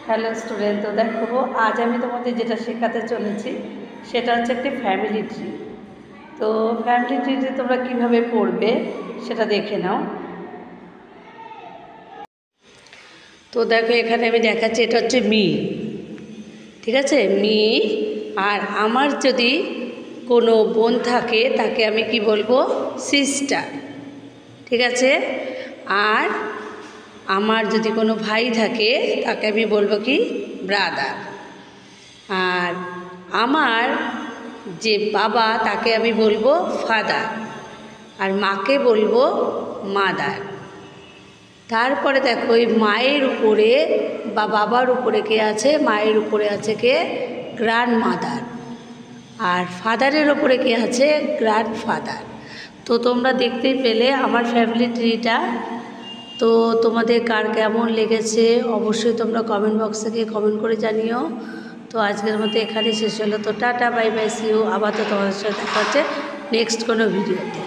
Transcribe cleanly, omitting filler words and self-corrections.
Hello student, তো দেখো আজ আমি তোমাদের যেটা শেখাতে চলেছি সেটা হচ্ছে একটি ফ্যামিলি ট্রি। তো ফ্যামিলি ট্রিতে তোমরা কিভাবে পড়বে সেটা দেখে নাও। তো দেখো এখানে আমি দেখাচ্ছি, এটা হচ্ছে মি, ঠিক আছে, মি। আর আমার যদি কোনো বোন থাকে তাকে আমি কি বলবো, সিস্টার, ঠিক আছে। আর আমার যদি কোনো ভাই থাকে তাকে আমি বলবো কি, ব্রাদার। আর আমার যে বাবা তাকে আমি বলবো ফাদার, আর মাকে বলবো মাদার। তারপরে দেখো ওই মায়ের উপরে বা বাবার উপরে কে আছে, মায়ের উপরে আছে কে, গ্র্যান্ড মাদার। আর ফাদারের ওপরে কে আছে, গ্র্যান্ড ফাদার। তো তোমরা দেখতেই পেলে আমার ফ্যামিলি ট্রিটা। তো তোমাদের কার কেমন লেগেছে অবশ্যই তোমরা কমেন্ট বক্সে গিয়ে কমেন্ট করে জানিও। তো আজকের মতো এখানে শেষ হলো। তো tata, bye bye, see you. আবার তো তোমাদের সাথে দেখা হচ্ছে নেক্সট কোনো ভিডিওতে।